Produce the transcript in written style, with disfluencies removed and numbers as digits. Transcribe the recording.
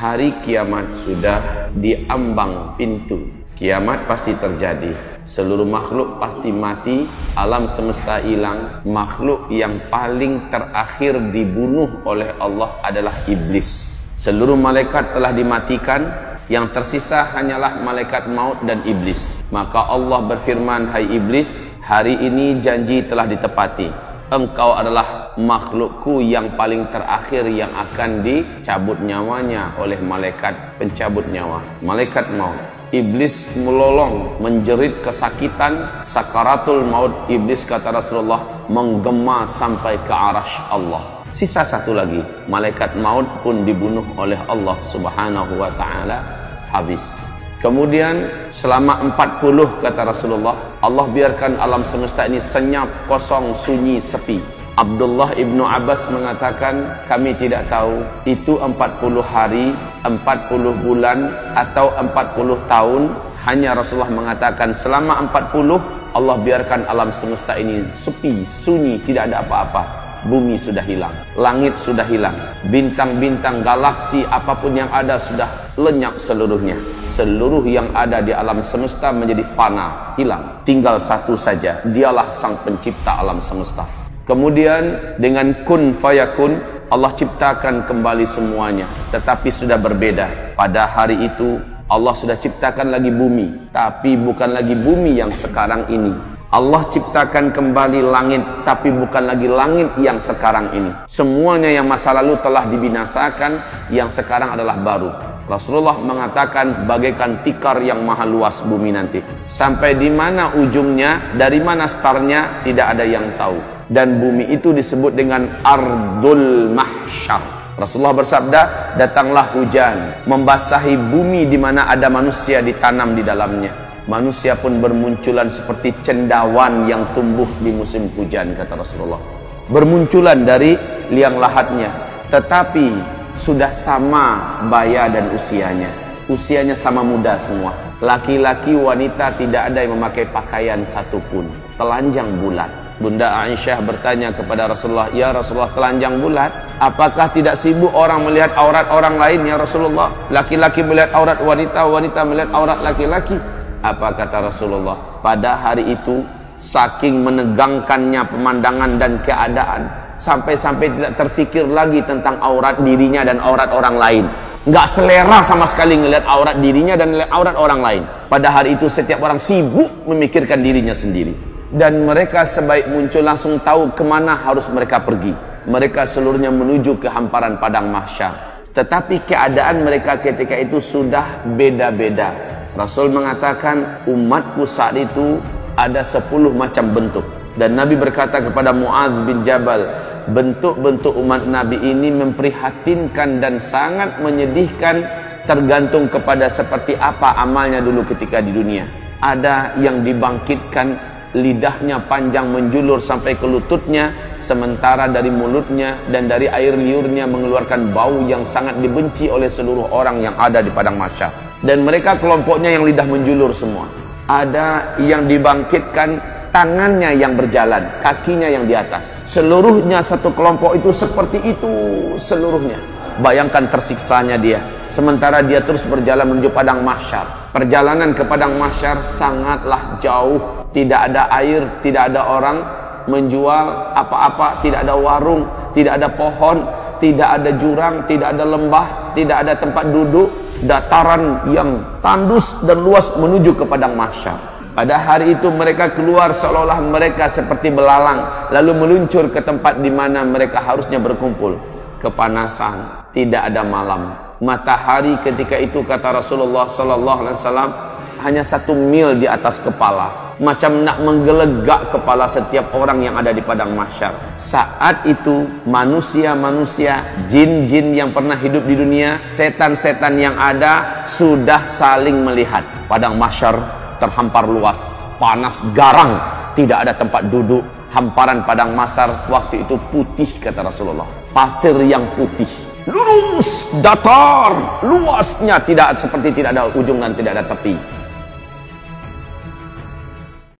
hari kiamat sudah diambang pintu. Kiamat pasti terjadi. Seluruh makhluk pasti mati. Alam semesta hilang. Makhluk yang paling terakhir dibunuh oleh Allah adalah iblis. Seluruh malaikat telah dimatikan. Yang tersisa hanyalah malaikat maut dan iblis. Maka Allah berfirman, hai iblis, hari ini janji telah ditepati. Engkau adalah makhlukku yang paling terakhir yang akan dicabut nyawanya oleh malaikat pencabut nyawa, malaikat maut. Iblis melolong, menjerit kesakitan, sakaratul maut. Iblis, kata Rasulullah, menggema sampai ke arasy Allah. Sisa satu lagi, malaikat maut pun dibunuh oleh Allah subhanahu wa ta'ala, habis. Kemudian selama 40, kata Rasulullah, Allah biarkan alam semesta ini senyap, kosong, sunyi, sepi. Abdullah ibnu Abbas mengatakan, kami tidak tahu itu 40 hari, 40 bulan, atau 40 tahun. Hanya Rasulullah mengatakan selama 40 Allah biarkan alam semesta ini sepi, sunyi, tidak ada apa-apa. Bumi sudah hilang, langit sudah hilang, bintang-bintang, galaksi, apapun yang ada sudah lenyap seluruhnya. Seluruh yang ada di alam semesta menjadi fana, hilang. Tinggal satu saja, dialah sang pencipta alam semesta. Kemudian dengan kun fayakun, Allah ciptakan kembali semuanya. Tetapi sudah berbeda. Pada hari itu Allah sudah ciptakan lagi bumi, tapi bukan lagi bumi yang sekarang ini. Allah ciptakan kembali langit, tapi bukan lagi langit yang sekarang ini. Semuanya yang masa lalu telah dibinasakan, yang sekarang adalah baru. Rasulullah mengatakan bagaikan tikar yang maha luas bumi nanti. Sampai di mana ujungnya, dari mana startnya, tidak ada yang tahu. Dan bumi itu disebut dengan Ardul Mahsyar. Rasulullah bersabda, datanglah hujan, membasahi bumi di mana ada manusia ditanam di dalamnya. Manusia pun bermunculan seperti cendawan yang tumbuh di musim hujan, kata Rasulullah. Bermunculan dari liang lahatnya, tetapi sudah sama baya dan usianya. Usianya sama muda semua. Laki-laki, wanita, tidak ada yang memakai pakaian satupun. Telanjang bulat. Bunda Aisyah bertanya kepada Rasulullah, ya Rasulullah, telanjang bulat, apakah tidak sibuk orang melihat aurat orang lain, ya Rasulullah? Laki-laki melihat aurat wanita, wanita melihat aurat laki-laki. Apa kata Rasulullah? Pada hari itu, saking menegangkannya pemandangan dan keadaan, sampai-sampai tidak terfikir lagi tentang aurat dirinya dan aurat orang lain. Nggak selera sama sekali ngelihat aurat dirinya dan ngelihat aurat orang lain. Pada hari itu setiap orang sibuk memikirkan dirinya sendiri. Dan mereka sebaik muncul langsung tahu kemana harus mereka pergi. Mereka seluruhnya menuju ke hamparan padang mahsyar. Tetapi keadaan mereka ketika itu sudah beda-beda. Rasul mengatakan umatku saat itu ada 10 macam bentuk. Dan Nabi berkata kepada Mu'adz bin Jabal, bentuk-bentuk umat Nabi ini memprihatinkan dan sangat menyedihkan, tergantung kepada seperti apa amalnya dulu ketika di dunia. Ada yang dibangkitkan, lidahnya panjang menjulur sampai ke lututnya, sementara dari mulutnya dan dari air liurnya mengeluarkan bau yang sangat dibenci oleh seluruh orang yang ada di padang mahsyar. Dan mereka kelompoknya yang lidah menjulur semua. Ada yang dibangkitkan, tangannya yang berjalan, kakinya yang di atas. Seluruhnya satu kelompok itu seperti itu seluruhnya. Bayangkan tersiksanya dia. Sementara dia terus berjalan menuju padang mahsyar. Perjalanan ke padang mahsyar sangatlah jauh. Tidak ada air, tidak ada orang menjual apa-apa, tidak ada warung, tidak ada pohon, tidak ada jurang, tidak ada lembah, tidak ada tempat duduk, dataran yang tandus dan luas menuju ke padang mahsyar. Pada hari itu mereka keluar seolah-olah mereka seperti belalang, lalu meluncur ke tempat di mana mereka harusnya berkumpul. Kepanasan, tidak ada malam. Matahari ketika itu, kata Rasulullah sallallahu alaihi wasallam, hanya 1 mil di atas kepala. Macam nak menggelegak kepala setiap orang yang ada di padang mahsyar. Saat itu manusia-manusia, jin-jin yang pernah hidup di dunia, setan-setan yang ada sudah saling melihat. Padang mahsyar terhampar luas, panas garang, tidak ada tempat duduk. Hamparan padang mahsyar waktu itu putih, kata Rasulullah. Pasir yang putih, lurus, datar, luasnya tidak seperti tidak ada ujung dan tidak ada tepi.